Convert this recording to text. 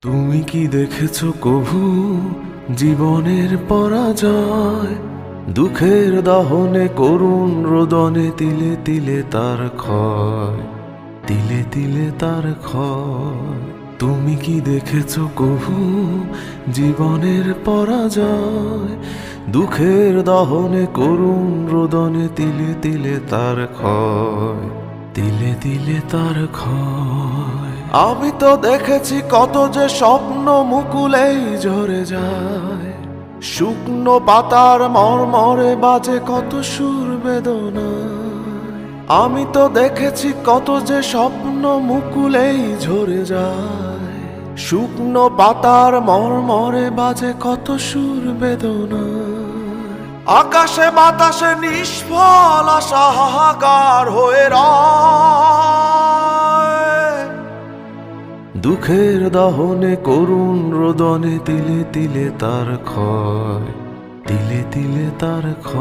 তুমি কি দেখেছো কভু জীবনের পরাজয়? দুঃখের দহনে করুণ রোদনে তিলে তিলে তার ক্ষয়, তিলে তিলে তার ক্ষয়। তুমি কি দেখেছো কভু জীবনের পরাজয়? দুঃখের দহনে করুণ রোদনে তিলে তিলে তার ক্ষয়, তিলে তিলে তার ক্ষয়। আমি তো দেখেছি কত যে স্বপ্ন মুকুলেই ঝরে যায়, শুকনো পাতার মরমরে বাজে কত সুর বেদনায়। আমি তো দেখেছি কত যে স্বপ্ন মুকুলেই ঝরে যায়, শুকনো পাতার মরমরে বাজে কত সুর বেদনায়। আকাশে বাতাসে নিষ্ফল আশা হাহাকার হয়ে রয়, দুঃখের দহনে করুণ রোদনে তিলে তিলে তার ক্ষয়, তিলে তিলে তার ক্ষয়।